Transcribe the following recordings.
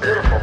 beautiful.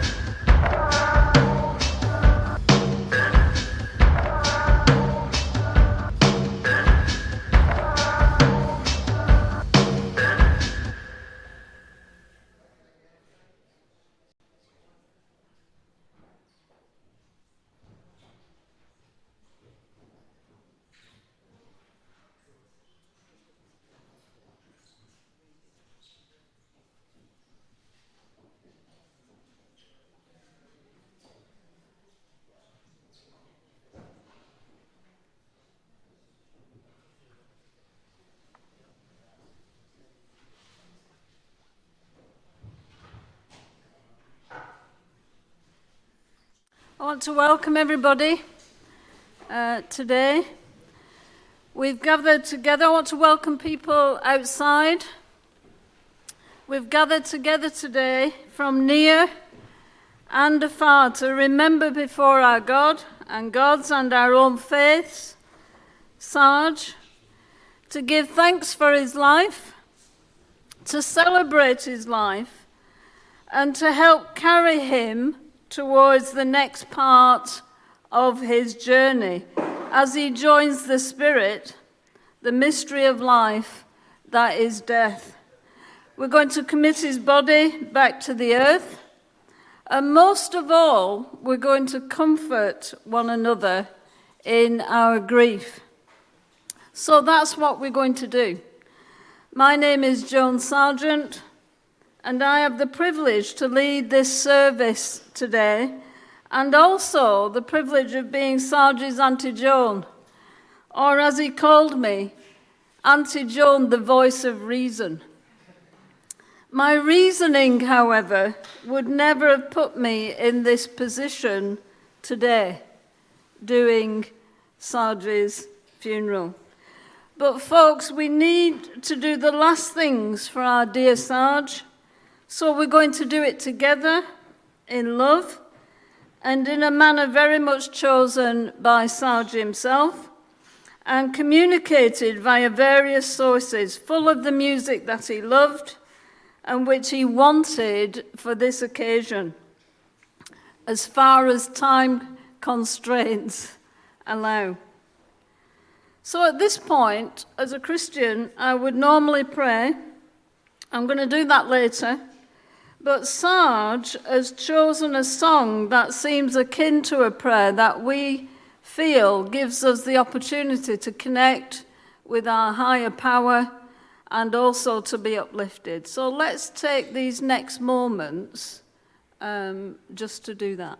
I want to welcome everybody today. We've gathered together. I want to welcome people outside. We've gathered together today from near and afar to remember before our God and God's and our own faiths, Sarge, to give thanks for his life, to celebrate his life, and to help carry him towards the next part of his journey as he joins the Spirit, the mystery of life that is death. We're going to commit his body back to the earth, and most of all, we're going to comfort one another in our grief. So that's what we're going to do. My name is Joan Sargent, and I have the privilege to lead this service today, and also the privilege of being Sarge's Auntie Joan, or as he called me, Auntie Joan, the voice of reason. My reasoning, however, would never have put me in this position today, doing Sarge's funeral. But folks, we need to do the last things for our dear Sarge. So we're going to do it together in love and in a manner very much chosen by Sarge himself and communicated via various sources full of the music that he loved and which he wanted for this occasion, as far as time constraints allow. So at this point, as a Christian, I would normally pray. I'm going to do that later. But Sarge has chosen a song that seems akin to a prayer that we feel gives us the opportunity to connect with our higher power and also to be uplifted. So let's take these next moments just to do that.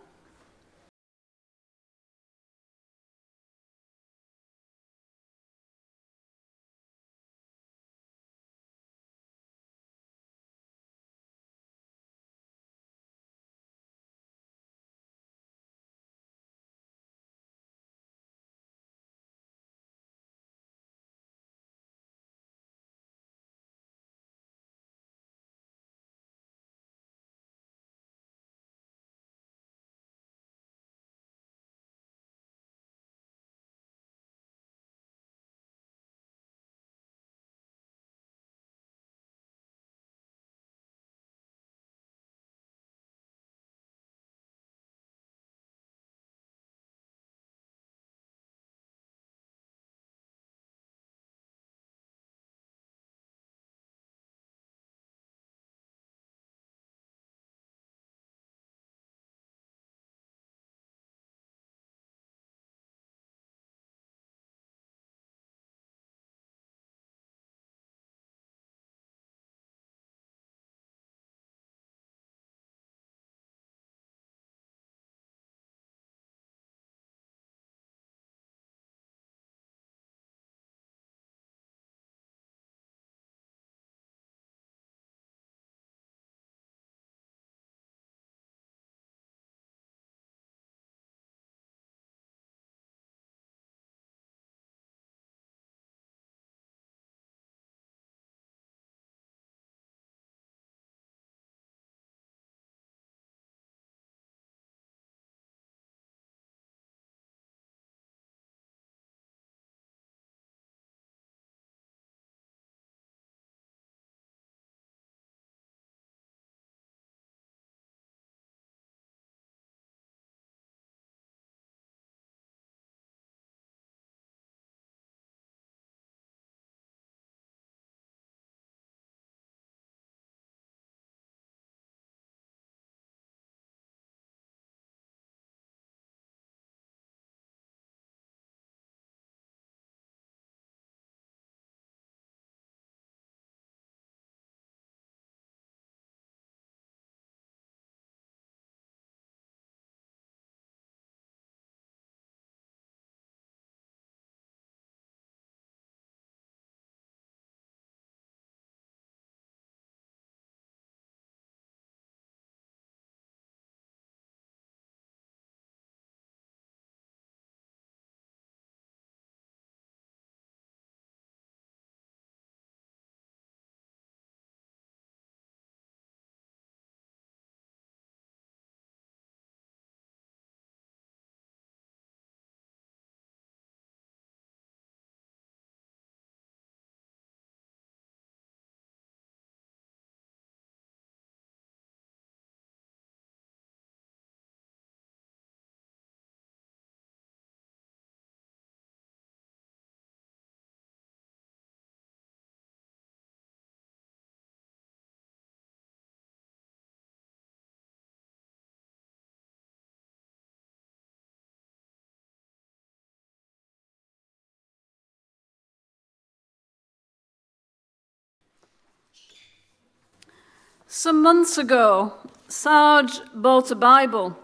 Some months ago, Sarge bought a Bible,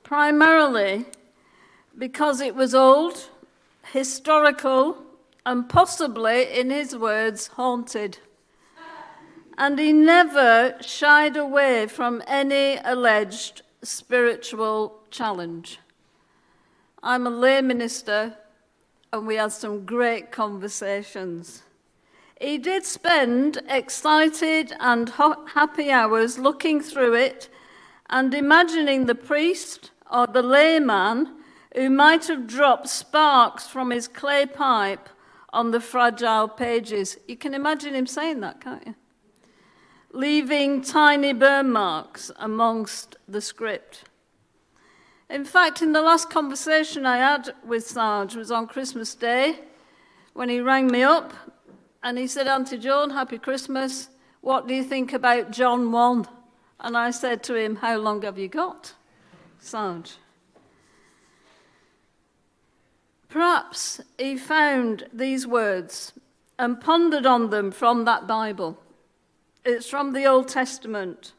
primarily because it was old, historical, and possibly, in his words, haunted. And he never shied away from any alleged spiritual challenge. I'm a lay minister, and we had some great conversations. He did spend excited and happy hours looking through it and imagining the priest or the layman who might have dropped sparks from his clay pipe on the fragile pages. You can imagine him saying that, can't you? Leaving tiny burn marks amongst the script. In fact, in the last conversation I had with Sarge was on Christmas Day when he rang me up and he said, "Auntie Joan, happy Christmas. What do you think about John 1? And I said to him, "How long have you got, Sarge?" Perhaps he found these words and pondered on them from that Bible. It's from the Old Testament.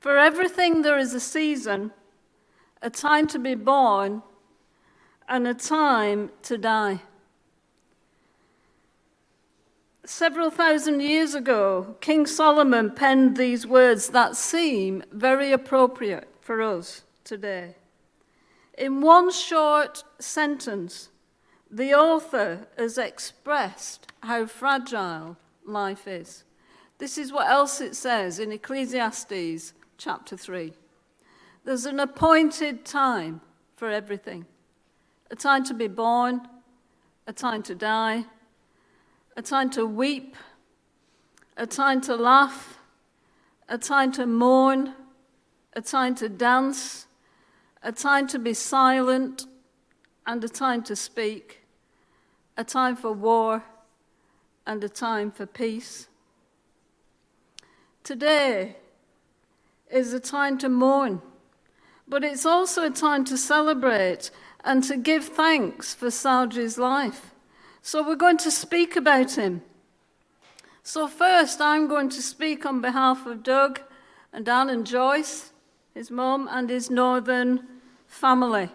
For everything there is a season, a time to be born, and a time to die. Several thousand years ago, King Solomon penned these words that seem very appropriate for us today. In one short sentence, the author has expressed how fragile life is. This is what else it says in Ecclesiastes chapter 3. There's an appointed time for everything. A time to be born, a time to die, a time to weep, a time to laugh, a time to mourn, a time to dance, a time to be silent, and a time to speak, a time for war, and a time for peace. Today is a time to mourn, but it's also a time to celebrate and to give thanks for Sarge's life. So we're going to speak about him. So first, I'm going to speak on behalf of Doug and Anne and Joyce, his mum, and his northern family.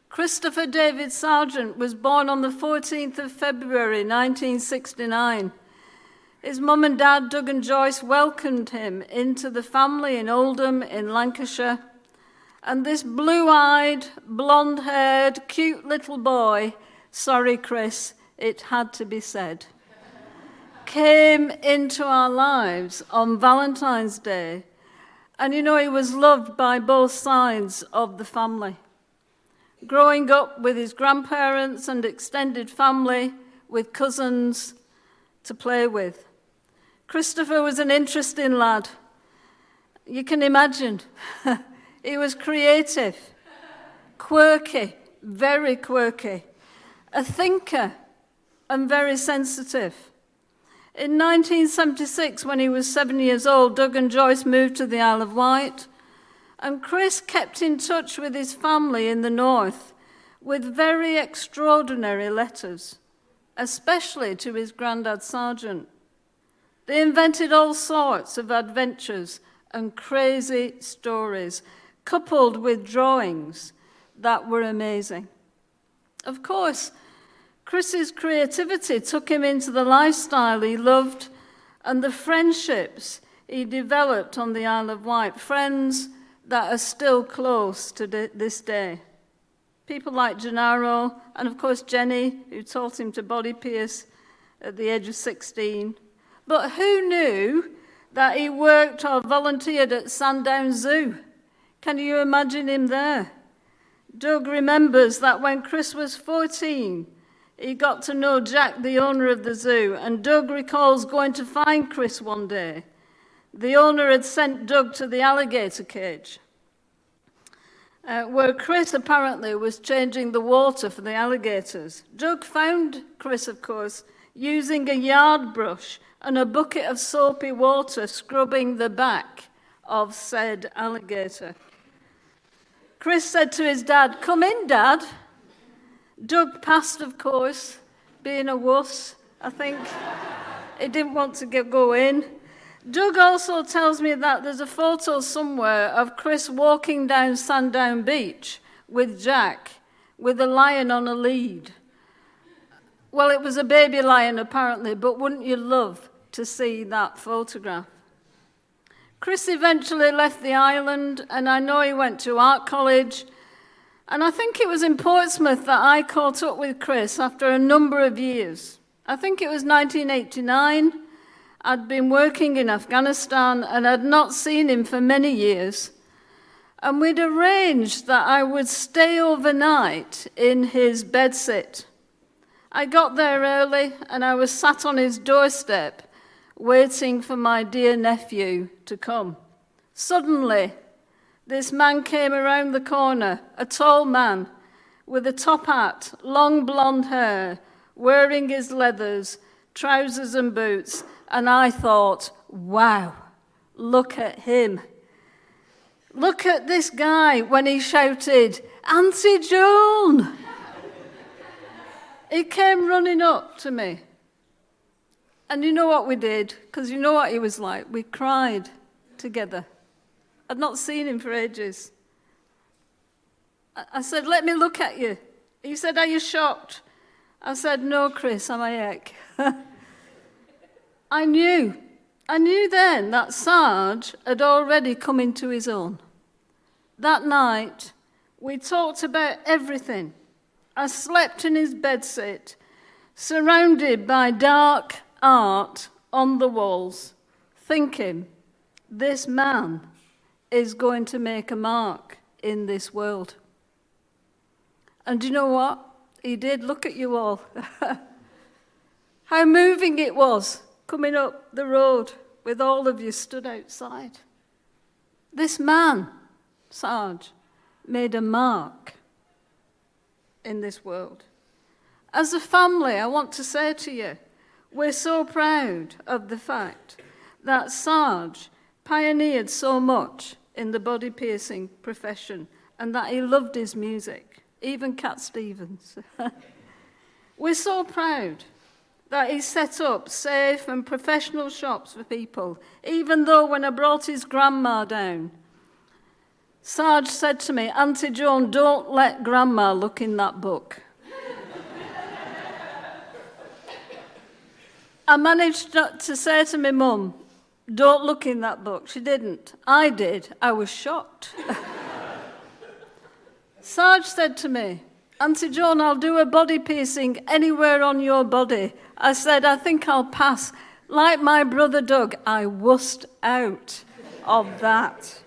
Christopher David Sargent was born on the 14th of February, 1969. His mum and dad, Doug and Joyce, welcomed him into the family in Oldham in Lancashire. And this blue-eyed, blonde-haired, cute little boy, sorry, Chris, it had to be said, came into our lives on Valentine's Day. And you know, he was loved by both sides of the family. Growing up with his grandparents and extended family, with cousins to play with. Christopher was an interesting lad. You can imagine. He was creative, quirky, very quirky, a thinker, and very sensitive. In 1976, when he was 7 years old, Doug and Joyce moved to the Isle of Wight, and Chris kept in touch with his family in the north with very extraordinary letters, especially to his granddad Sargent. They invented all sorts of adventures and crazy stories, coupled with drawings that were amazing. Of course, Chris's creativity took him into the lifestyle he loved and the friendships he developed on the Isle of Wight, friends that are still close to this day. People like Gennaro, and of course Jenny, who taught him to body pierce at the age of 16. But who knew that he worked or volunteered at Sandown Zoo? Can you imagine him there? Doug remembers that when Chris was 14, he got to know Jack, the owner of the zoo, and Doug recalls going to find Chris one day. The owner had sent Doug to the alligator cage, where Chris apparently was changing the water for the alligators. Doug found Chris, of course, using a yard brush and a bucket of soapy water scrubbing the back of said alligator. Chris said to his dad, "Come in, Dad." Doug passed, of course, being a wuss, I think. He didn't want to go in. Doug also tells me that there's a photo somewhere of Chris walking down Sandown Beach with Jack, with a lion on a lead. Well, it was a baby lion apparently, but wouldn't you love to see that photograph? Chris eventually left the island, and I know he went to art college. And I think it was in Portsmouth that I caught up with Chris after a number of years. I think it was 1989. I'd been working in Afghanistan and I'd not seen him for many years. And we'd arranged that I would stay overnight in his bedsit. I got there early and I was sat on his doorstep waiting for my dear nephew to come. Suddenly, this man came around the corner, a tall man with a top hat, long blonde hair, wearing his leathers, trousers and boots, and I thought, wow, look at him. Look at this guy when he shouted, "Auntie Joan!" He came running up to me. And you know what we did? Because you know what he was like. We cried together. I'd not seen him for ages. I said, "Let me look at you." He said, "Are you shocked?" I said, "No, Chris, I'm a heck." I knew then that Sarge had already come into his own. That night, we talked about everything. I slept in his bedsit, surrounded by dark art on the walls, thinking, this man is going to make a mark in this world. And do you know what? He did. Look at you all. How moving it was coming up the road with all of you stood outside. This man, Sarge, made a mark in this world. As a family, I want to say to you, we're so proud of the fact that Sarge pioneered so much in the body piercing profession and that he loved his music, even Cat Stevens. We're so proud that he set up safe and professional shops for people, even though when I brought his grandma down, Sarge said to me, "Auntie Joan, don't let Grandma look in that book." I managed to say to my mum, "Don't look in that book." She didn't. I did. I was shocked. Sarge said to me, "Auntie Joan, I'll do a body piercing anywhere on your body." I said, "I think I'll pass." Like my brother Doug, I wussed out of that.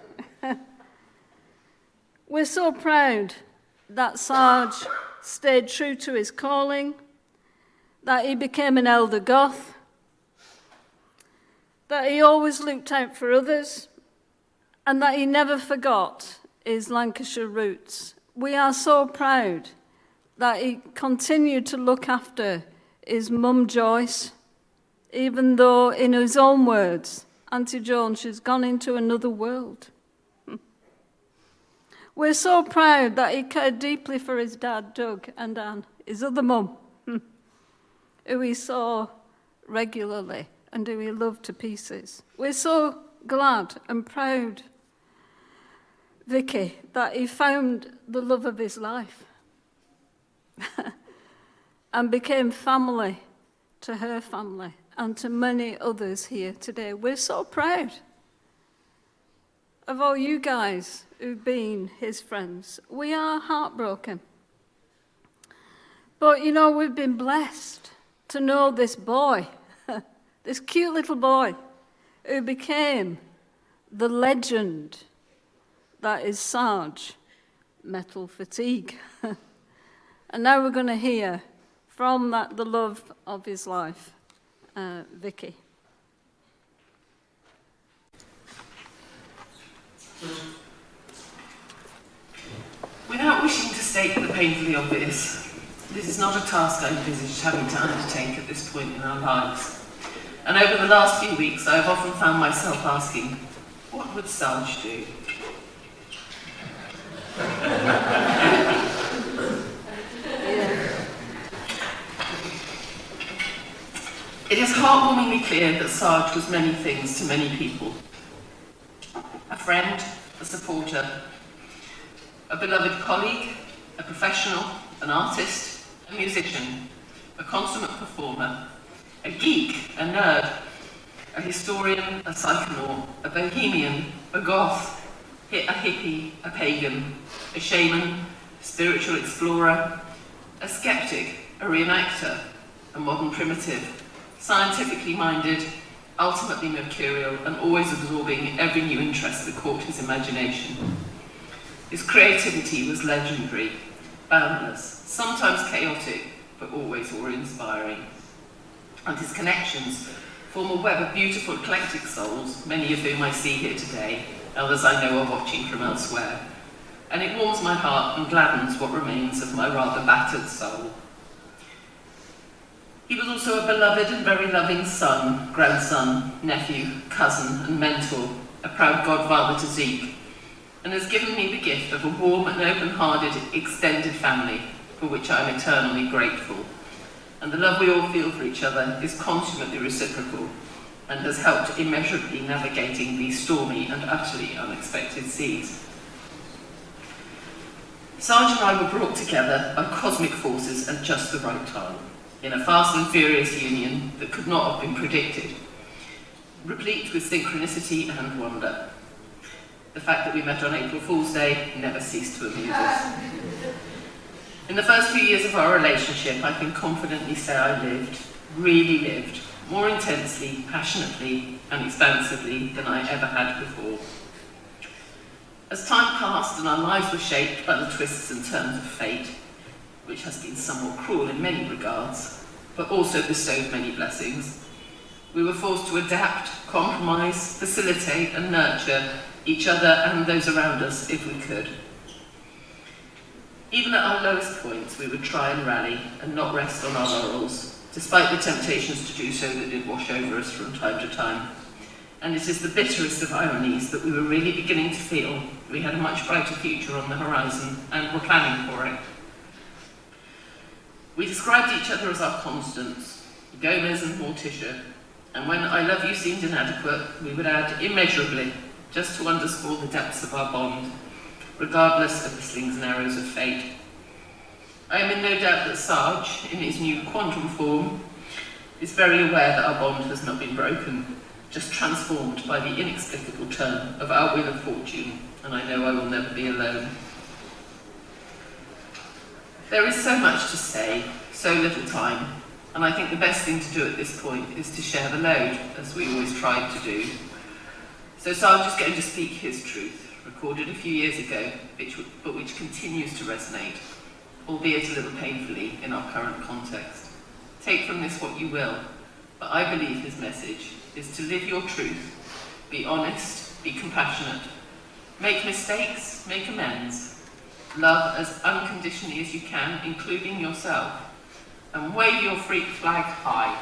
We're so proud that Sarge stayed true to his calling, that he became an elder Goth, that he always looked out for others, and that he never forgot his Lancashire roots. We are so proud that he continued to look after his mum Joyce, even though, in his own words, Auntie Joan, she's gone into another world. We're so proud that he cared deeply for his dad, Doug, and Anne, his other mum, who he saw regularly and who he loved to pieces. We're so glad and proud, Vicky, that he found the love of his life and became family to her family and to many others here today. We're so proud of all you guys who've been his friends. We are heartbroken. But, you know, we've been blessed to know this boy, this cute little boy, who became the legend that is Sarge Metalfatigue. And now we're going to hear from the love of his life, Vicky. Without wishing to state the painfully obvious, this is not a task I envisaged having to undertake at this point in our lives. And over the last few weeks, I have often found myself asking, what would Sarge do? It is heartwarmingly clear that Sarge was many things to many people. A friend, a supporter, a beloved colleague, a professional, an artist, a musician, a consummate performer, a geek, a nerd, a historian, a psychonaut, a bohemian, a goth, a hippie, a pagan, a shaman, a spiritual explorer, a skeptic, a reenactor, a modern primitive, scientifically minded, ultimately mercurial, and always absorbing every new interest that caught his imagination. His creativity was legendary, boundless, sometimes chaotic, but always awe-inspiring. And his connections form a web of beautiful, eclectic souls, many of whom I see here today, others I know are watching from elsewhere. And it warms my heart and gladdens what remains of my rather battered soul. He was also a beloved and very loving son, grandson, nephew, cousin, and mentor, a proud godfather to Zeke, and has given me the gift of a warm and open-hearted extended family, for which I am eternally grateful. And the love we all feel for each other is consummately reciprocal, and has helped immeasurably navigating these stormy and utterly unexpected seas. Sarge and I were brought together by cosmic forces at just the right time, in a fast and furious union that could not have been predicted, replete with synchronicity and wonder. The fact that we met on April Fool's Day never ceased to amuse us. In the first few years of our relationship, I can confidently say I lived, really lived, more intensely, passionately, and expansively than I ever had before. As time passed and our lives were shaped by the twists and turns of fate, which has been somewhat cruel in many regards, but also bestowed many blessings, we were forced to adapt, compromise, facilitate, and nurture each other and those around us if we could. Even at our lowest points, we would try and rally and not rest on our laurels, despite the temptations to do so that did wash over us from time to time. And it is the bitterest of ironies that we were really beginning to feel we had a much brighter future on the horizon and were planning for it. We described each other as our constants, Gomez and Morticia, and when I love you seemed inadequate, we would add immeasurably, just to underscore the depths of our bond, regardless of the slings and arrows of fate. I am in no doubt that Sarge, in his new quantum form, is very aware that our bond has not been broken, just transformed by the inexplicable turn of our wheel of fortune, and I know I will never be alone. There is so much to say, so little time, and I think the best thing to do at this point is to share the load, as we always tried to do. So Sarge is going to speak his truth, recorded a few years ago, but which continues to resonate, albeit a little painfully in our current context. Take from this what you will, but I believe his message is to live your truth, be honest, be compassionate, make mistakes, make amends, love as unconditionally as you can, including yourself, and wave your freak flag high.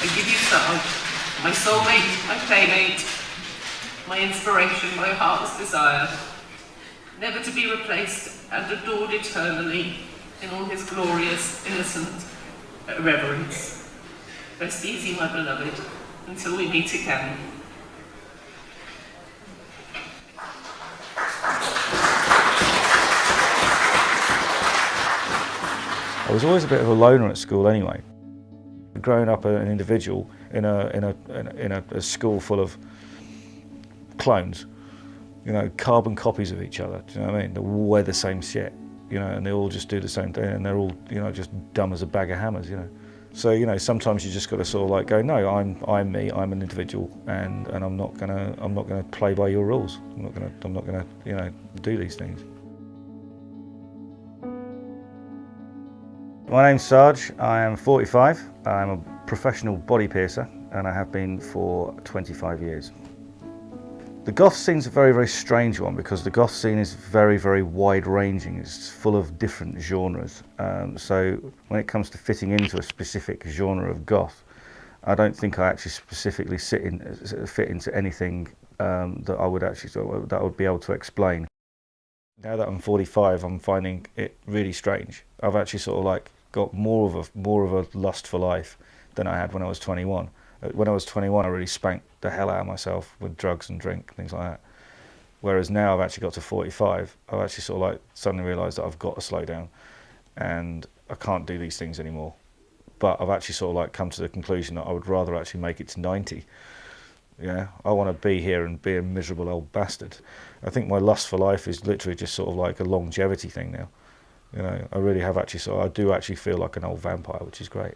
I give you Sarge, my soulmate, my playmate, my inspiration, my heart's desire, never to be replaced and adored eternally in all his glorious, innocent reverence. Rest easy, my beloved, until we meet again. I was always a bit of a loner at school anyway. Growing up an individual in a school full of clones, you know, carbon copies of each other, do you know what I mean? They all wear the same shit, you know, and they all just do the same thing, and they're all, you know, just dumb as a bag of hammers, you know. So, you know, sometimes you just got to sort of like go, no, I'm me, I'm an individual, and I'm not gonna play by your rules. I'm not gonna, you know, do these things. My name's Sarge, I am 45, I'm a professional body piercer, and I have been for 25 years. The goth scene's a very, very strange one because the goth scene is very, very wide-ranging. It's full of different genres. So when it comes to fitting into a specific genre of goth, I don't think I actually specifically fit into anything that I would be able to explain. Now that I'm 45, I'm finding it really strange. I've actually sort of like got more of a lust for life, than I had when I was 21. When I was 21, I really spanked the hell out of myself with drugs and drink, things like that. Whereas now I've actually got to 45, I've actually sort of like suddenly realised that I've got to slow down and I can't do these things anymore. But I've actually sort of like come to the conclusion that I would rather actually make it to 90. Yeah, I want to be here and be a miserable old bastard. I think my lust for life is literally just sort of like a longevity thing now. You know, I really have actually I do actually feel like an old vampire, which is great.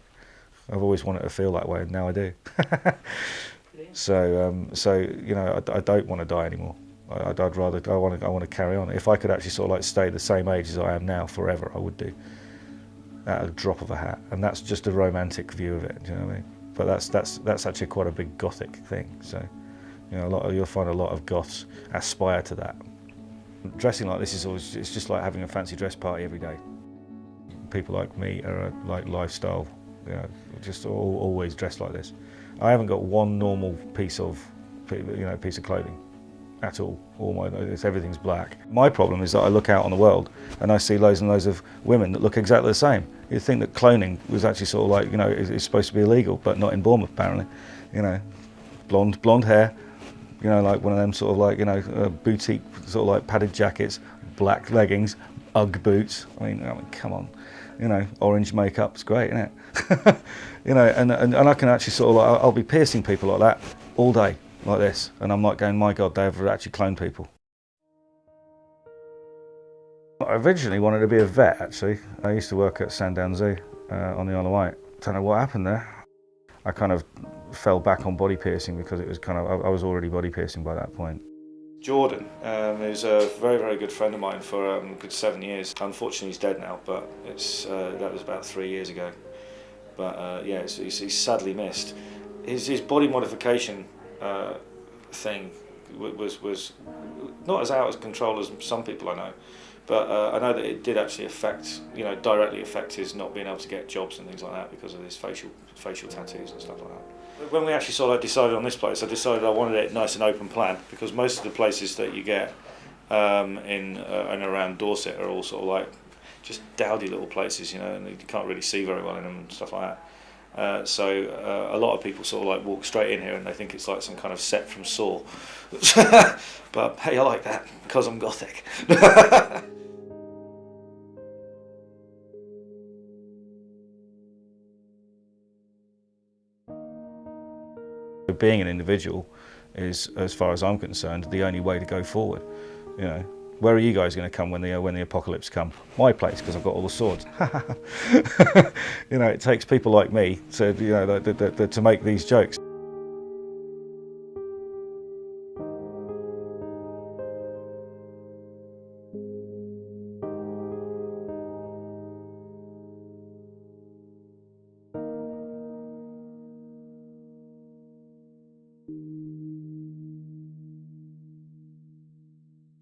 I've always wanted to feel that way, and now I do. So you know, I don't want to die anymore. I want to carry on. If I could actually sort of like stay the same age as I am now forever, I would do. At a drop of a hat, and that's just a romantic view of it. Do you know what I mean? But that's actually quite a big gothic thing. So, you know, you'll find a lot of goths aspire to that. Dressing like this it's just like having a fancy dress party every day. People like me are like lifestyle, you know, just always dressed like this. I haven't got one normal piece of clothing at all. Everything's black. My problem is that I look out on the world and I see loads and loads of women that look exactly the same. You'd think that cloning was actually sort of like, you know, is supposed to be illegal, but not in Bournemouth apparently. You know, blonde hair, you know, like one of them sort of like, you know, boutique sort of like padded jackets, black leggings, Ugg boots. I mean, come on, you know, orange makeup. It's great, isn't it? You know, and I can actually sort of like, I'll be piercing people like that all day, like this, and I'm like going, my God, they've actually cloned people. I originally wanted to be a vet, actually. I used to work at Sandown Zoo on the Isle of Wight. Don't know what happened there. I kind of fell back on body piercing because it was kind of, I was already body piercing by that point. Jordan is a very, very good friend of mine for a good 7 years. Unfortunately, he's dead now, but that was about 3 years ago. But yeah, he's sadly missed. His body modification thing was not as out of control as some people I know. But I know that it did actually affect, you know, directly affect his not being able to get jobs and things like that because of his facial tattoos and stuff like that. When we actually sort of decided on this place, I decided I wanted it nice and open plan because most of the places that you get in and around Dorset are all sort of like just dowdy little places, you know, and you can't really see very well in them and stuff like that. So a lot of people sort of like walk straight in here and they think it's like some kind of set from Saw. But hey, I like that because I'm gothic. Being an individual is, as far as I'm concerned, the only way to go forward. You know, where are you guys going to come when the apocalypse come? My place, because I've got all the swords. You know, it takes people like me to, you know, to make these jokes.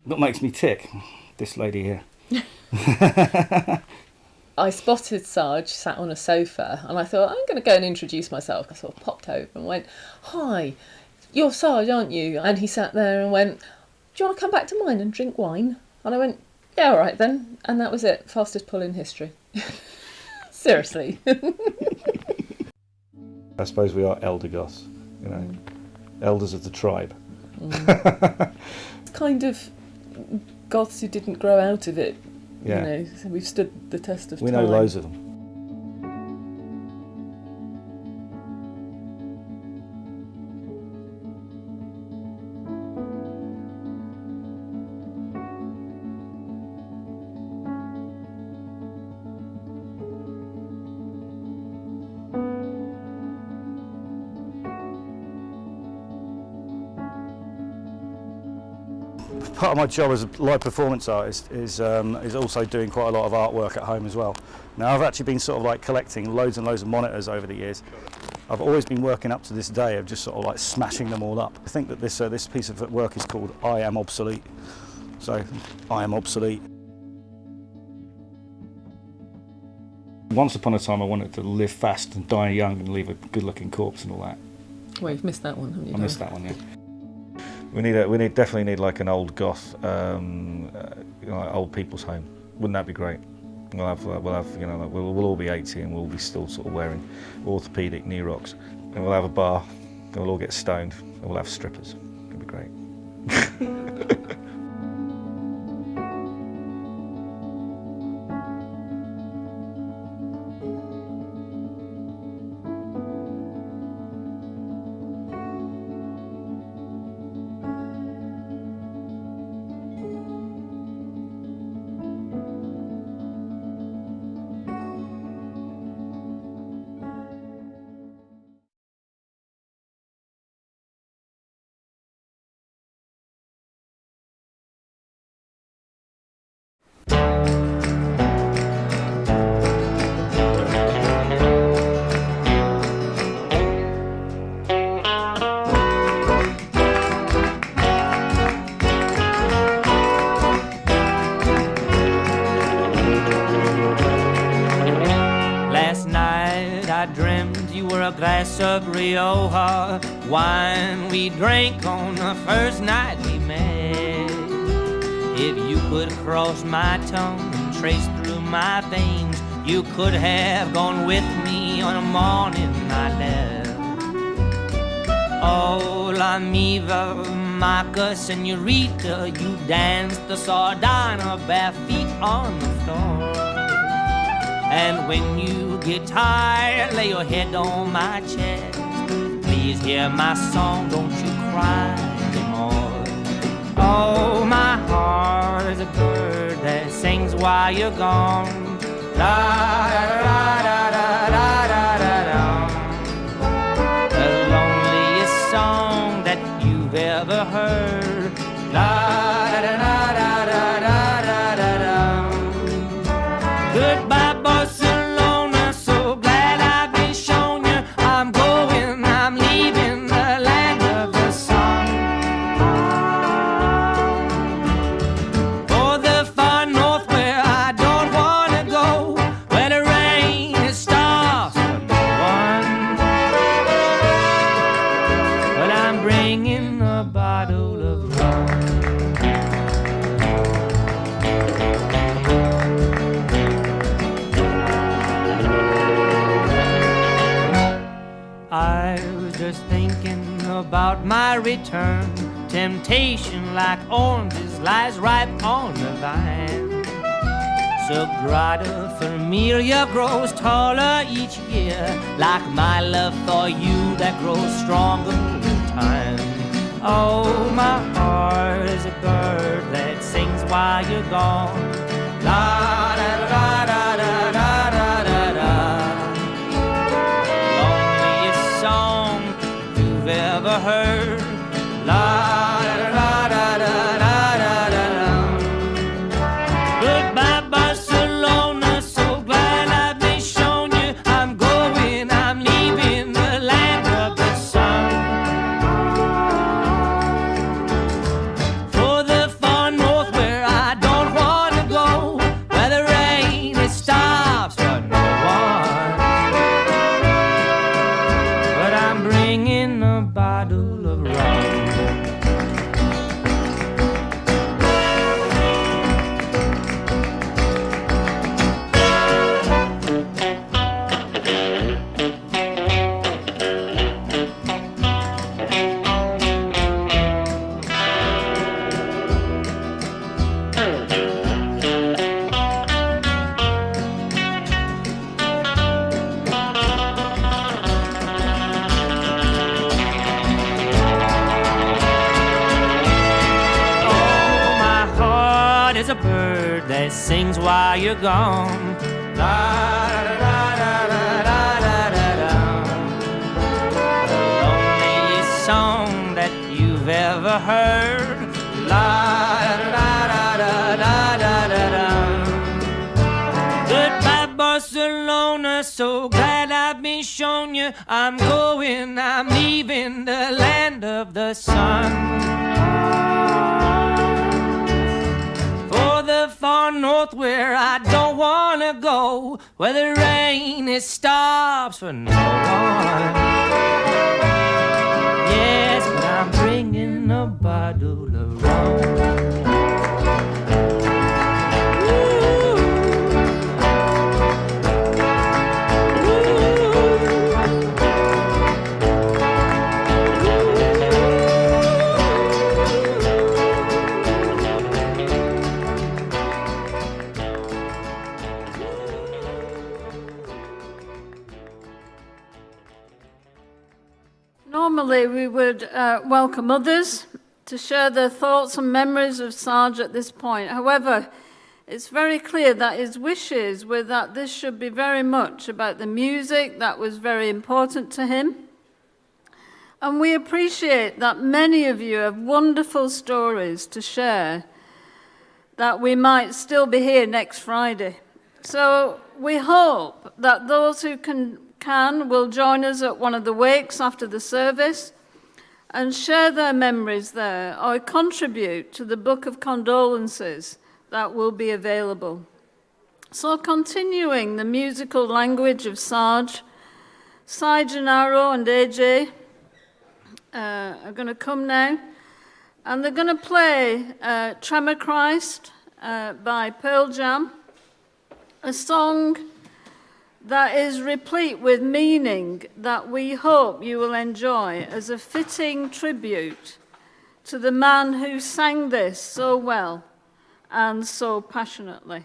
What makes me tick? This lady here. I spotted Sarge sat on a sofa and I thought, I'm going to go and introduce myself. I sort of popped over and went, hi, you're Sarge, aren't you? And he sat there and went, do you want to come back to mine and drink wine? And I went, yeah, all right then. And that was it. Fastest pull in history. Seriously. I suppose we are elder goths, you know, elders of the tribe. It's kind of goths who didn't grow out of it, yeah. You know, so we've stood the test of time. We know loads of them. Part of my job as a live performance artist is also doing quite a lot of artwork at home as well. Now I've actually been sort of like collecting loads and loads of monitors over the years. I've always been working up to this day of just sort of like smashing them all up. I think that this piece of work is called I Am Obsolete. So, I am obsolete. Once upon a time I wanted to live fast and die young and leave a good looking corpse and all that. Well, you've missed that one, haven't you? I missed that one, yeah. We definitely need like an old goth, you know, old people's home. Wouldn't that be great? We'll have we'll all be 80 and we'll be still sort of wearing orthopedic knee rocks. And we'll have a bar, and we'll all get stoned, and we'll have strippers. It'll be great. Glass of Rioja wine we drank on the first night we met. If you could cross my tongue and trace through my veins, you could have gone with me on a morning I left. Oh, La Miva, Maca, Senorita, you danced the sardana bare feet on the floor. And when you get tired, lay your head on my chest. Please hear my song, don't you cry anymore. Oh, my heart is a bird that sings while you're gone. La da da da da da da da da. The loneliest song that you've ever heard. La da da da da da da da da. Goodbye. About my return, temptation like oranges lies ripe on the vine. Sagrada Familia grows taller each year, like my love for you that grows stronger in time. Oh, my heart is a bird that sings while you're gone. La da da da da da da da da. Loneliest song you've ever heard. La da da da da da da da da. Goodbye Barcelona, so glad I've been shown you. I'm going, I'm leaving the land of the sun. For the far north where I don't want to go, where the rain it stops for no one. But I'm bringing a bottle of rum. Is a bird that sings while you're gone. La da da da da da da da da. The loneliest song that you've ever heard. La da da da da da da da. Goodbye Barcelona, so glad I've been shown you. I'm going, I'm leaving the land of the sun. The far north where I don't want to go, where the rain it stops for no one. Yes, but I'm bringing a bottle of rum. Ooh. would welcome others to share their thoughts and memories of Sarge at this point. However, it's very clear that his wishes were that this should be very much about the music that was very important to him. And we appreciate that many of you have wonderful stories to share, that we might still be here next Friday. So we hope that those who can will join us at one of the wakes after the service and share their memories there, or contribute to the book of condolences that will be available. So continuing the musical language of Sarge, Gennaro and AJ are going to come now, and they're going to play Tremor Christ by Pearl Jam, a song that is replete with meaning that we hope you will enjoy as a fitting tribute to the man who sang this so well and so passionately.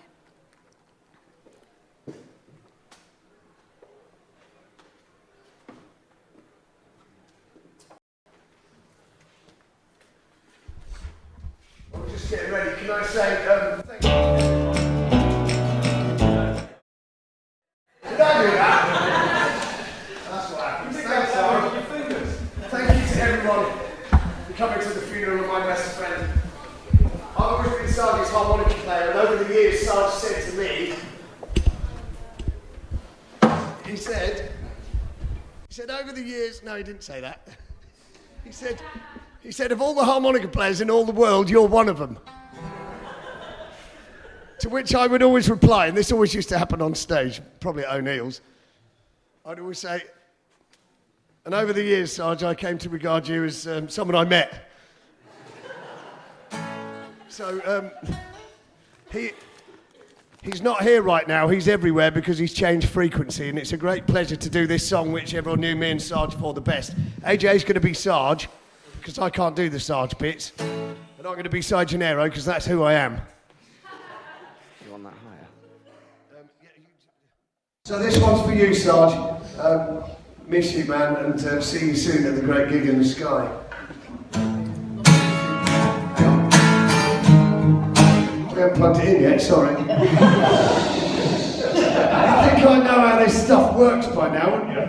I'm just getting ready. Can I say thank you? Did I do that? That's what happens. Thanks, Sarge. Thank you to everyone for coming to the funeral of my best friend. I've always been Sarge's harmonica player, and over the years, Sarge said to me, he said, over the years, no, he didn't say that. He said, of all the harmonica players in all the world, you're one of them. To which I would always reply, and this always used to happen on stage, probably at O'Neill's, I'd always say, and over the years, Sarge, I came to regard you as someone I met. So, he's not here right now, he's everywhere because he's changed frequency, and it's a great pleasure to do this song, which everyone knew me and Sarge for the best. AJ's going to be Sarge, because I can't do the Sarge bits, and I'm going to be Gennaro, because that's who I am. You want that higher? So this one's for you, Sarge. Miss you, man, and see you soon at the great gig in the sky. We haven't plugged it in yet, sorry. You think I know how this stuff works by now, wouldn't you?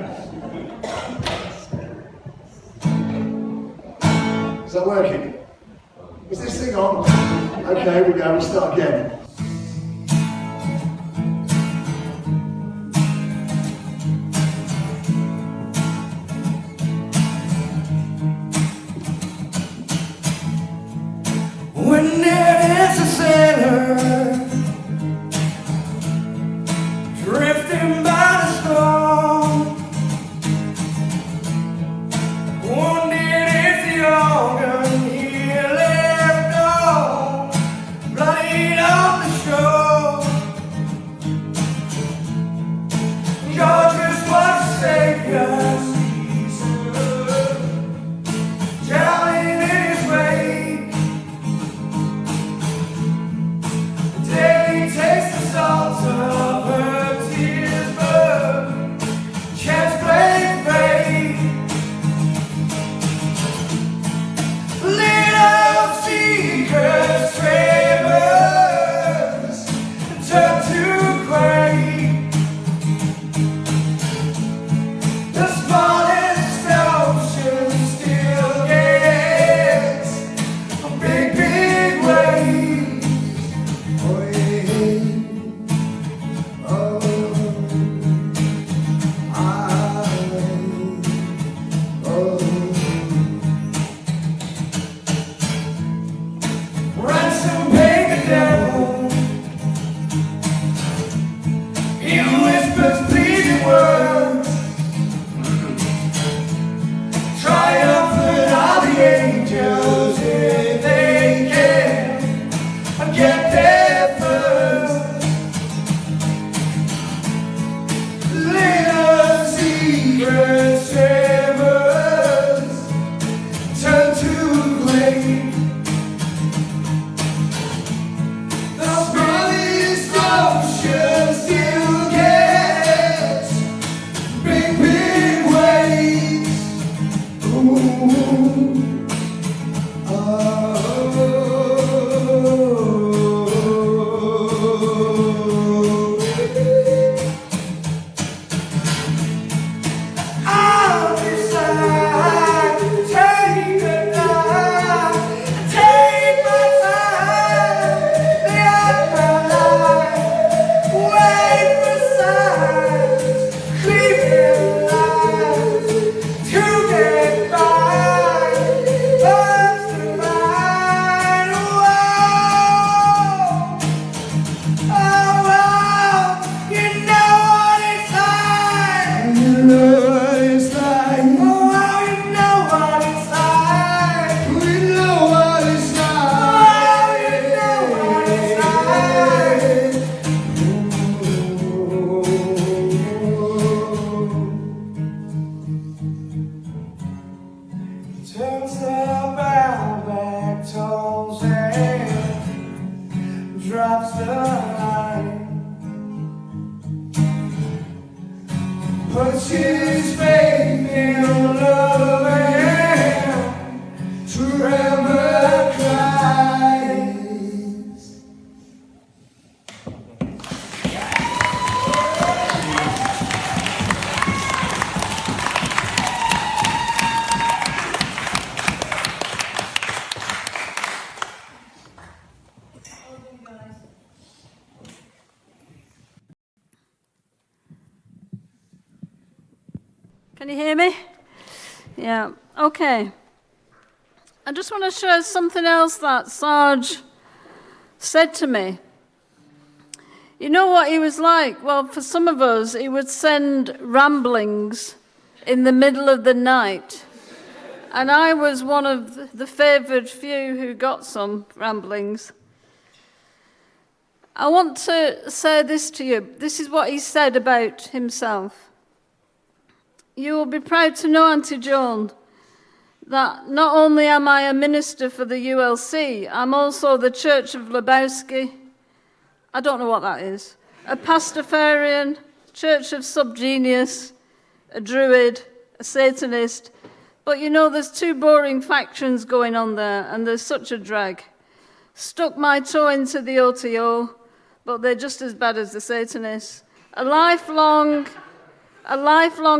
Is that working? Is this thing on? Okay, here we go, we'll start again. When there is a sailor drifting by the storm, wounded is the organ he left on, bloodied on the shore. George was a savior, drowning in his way. Can you hear me? Yeah, okay. I just want to share something else that Sarge said to me. You know what he was like? Well, for some of us, he would send ramblings in the middle of the night. And I was one of the favoured few who got some ramblings. I want to say this to you. This is what he said about himself. You will be proud to know, Auntie Joan, that not only am I a minister for the ULC, I'm also the Church of Lebowski. I don't know what that is. A Pastafarian, Church of Subgenius, a Druid, a Satanist. But you know, there's two boring factions going on there, and there's such a drag. Stuck my toe into the OTO, but they're just as bad as the Satanists. A lifelong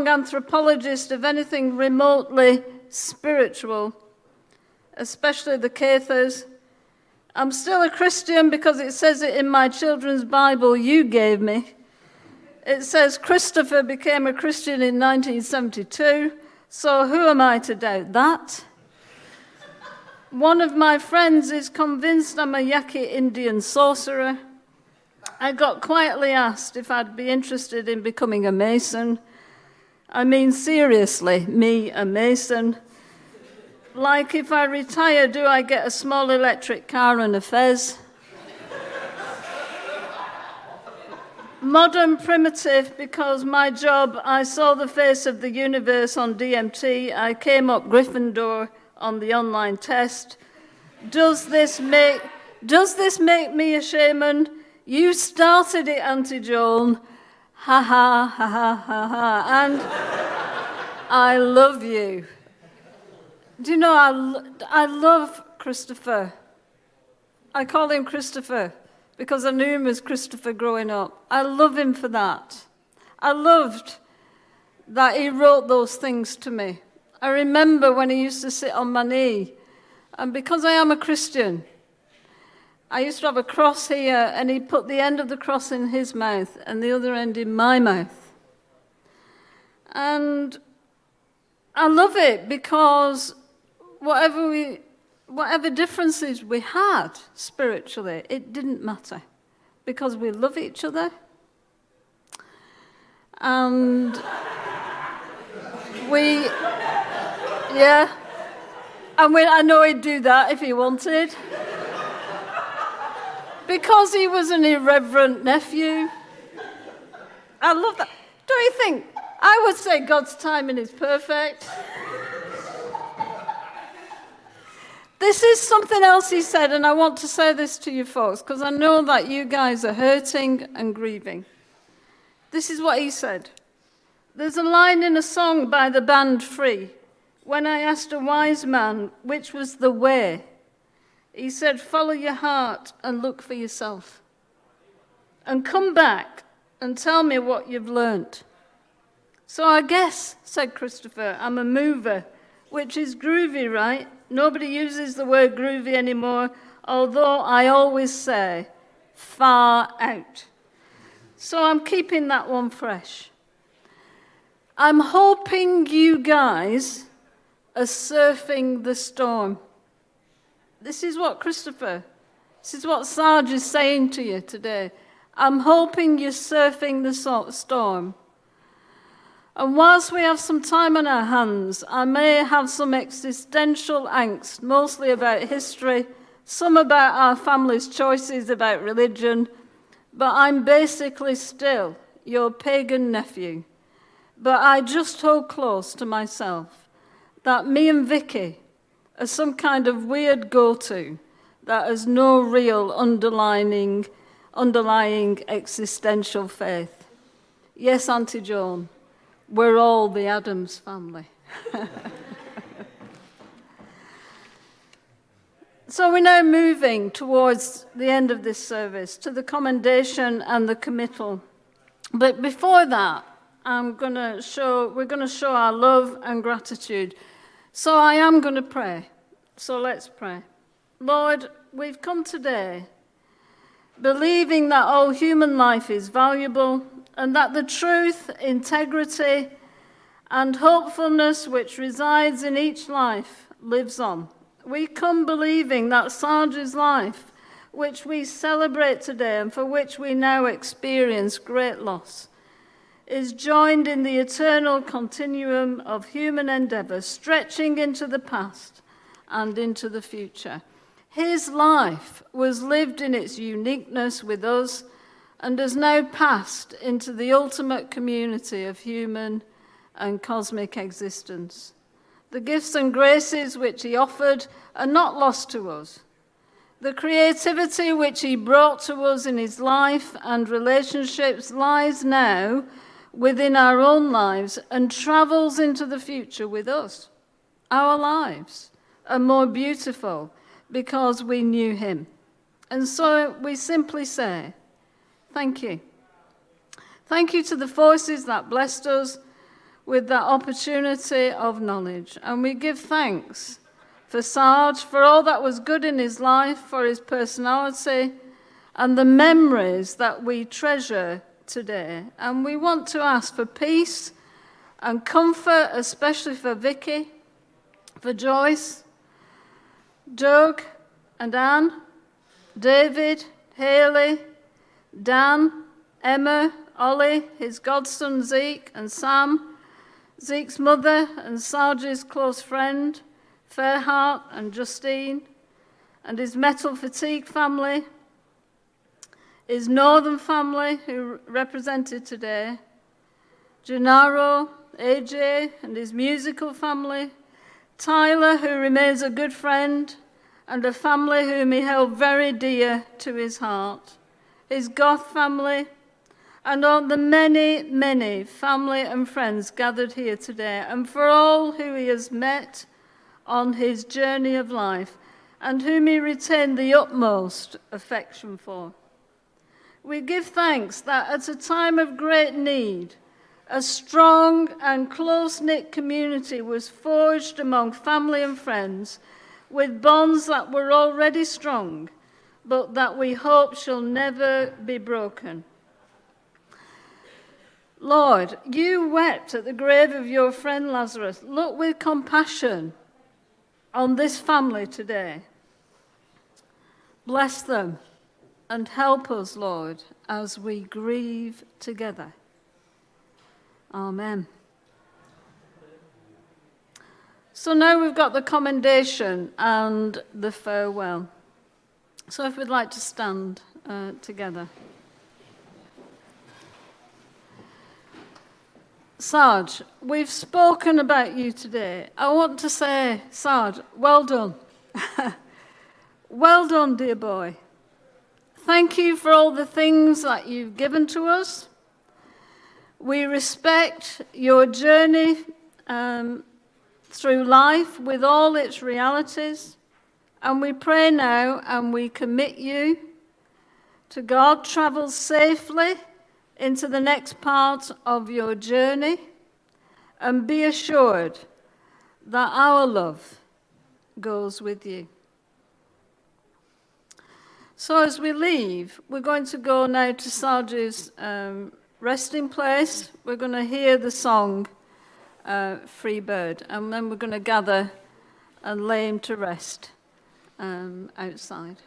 anthropologist of anything remotely spiritual, especially the Cathars. I'm still a Christian because it says it in my children's Bible you gave me. It says Christopher became a Christian in 1972, so who am I to doubt that? One of my friends is convinced I'm a Yaqui Indian sorcerer. I got quietly asked if I'd be interested in becoming a Mason. I mean, seriously, me, a Mason. Like, if I retire, do I get a small electric car and a fez? Modern primitive, because my job, I saw the face of the universe on DMT. I came up Gryffindor on the online test. Does this make me a shaman? You started it, Auntie Joan. Ha ha ha ha ha ha. And I love you. Do you know, I love Christopher. I call him Christopher because I knew him as Christopher growing up. I love him for that. I loved that he wrote those things to me. I remember when he used to sit on my knee, and because I am a Christian, I used to have a cross here, and he put the end of the cross in his mouth and the other end in my mouth. And I love it because whatever differences we had spiritually, it didn't matter because we love each other. And I know he'd do that if he wanted. Because he was an irreverent nephew. I love that. Don't you think? I would say God's timing is perfect. This is something else he said, and I want to say this to you folks, because I know that you guys are hurting and grieving. This is what he said. There's a line in a song by the band Free. When I asked a wise man which was the way, he said, follow your heart and look for yourself. And come back and tell me what you've learnt. So I guess, said Christopher, I'm a mover, which is groovy, right? Nobody uses the word groovy anymore, although I always say far out. So I'm keeping that one fresh. I'm hoping you guys are surfing the storm. This is what Sarge is saying to you today. I'm hoping you're surfing the storm. And whilst we have some time on our hands, I may have some existential angst, mostly about history, some about our family's choices about religion, but I'm basically still your pagan nephew. But I just hold close to myself that me and Vicky are some kind of weird go-to that has no real underlying existential faith. Yes, Auntie Joan, we're all the Addams family. So we're now moving towards the end of this service, to the commendation and the committal. But before that, we're going to show our love and gratitude. So I am going to pray. So let's pray. Lord, we've come today believing that all human life is valuable and that the truth, integrity, and hopefulness which resides in each life lives on. We come believing that Sarge's life, which we celebrate today and for which we now experience great loss, is joined in the eternal continuum of human endeavour, stretching into the past and into the future. His life was lived in its uniqueness with us and has now passed into the ultimate community of human and cosmic existence. The gifts and graces which he offered are not lost to us. The creativity which he brought to us in his life and relationships lies now within our own lives and travels into the future with us. Our lives are more beautiful because we knew him. And so we simply say, thank you. Thank you to the forces that blessed us with that opportunity of knowledge. And we give thanks for Sarge, for all that was good in his life, for his personality, and the memories that we treasure today. And we want to ask for peace and comfort, especially for Vicky, for Joyce, Doug and Anne, David, Haley, Dan, Emma, Ollie, his godson Zeke and Sam, Zeke's mother and Sarge's close friend, Fairheart and Justine, and his Metalfatigue family, his Northern family, who represented today, Gennaro, AJ, and his musical family, Tyler, who remains a good friend, and a family whom he held very dear to his heart, his Goth family, and all the many, many family and friends gathered here today, and for all who he has met on his journey of life, and whom he retained the utmost affection for. We give thanks that at a time of great need, a strong and close-knit community was forged among family and friends with bonds that were already strong, but that we hope shall never be broken. Lord, you wept at the grave of your friend Lazarus. Look with compassion on this family today. Bless them and help us, Lord, as we grieve together. Amen. So now we've got the commendation and the farewell. So if we'd like to stand together. Sarge, we've spoken about you today. I want to say, Sarge, well done. Well done, dear boy. Thank you for all the things that you've given to us. We respect your journey through life with all its realities, and we pray now and we commit you to God. Travel safely into the next part of your journey, and be assured that our love goes with you. So as we leave, we're going to go now to Sarge's resting place. We're going to hear the song Free Bird, and then we're going to gather and lay him to rest outside.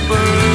bird.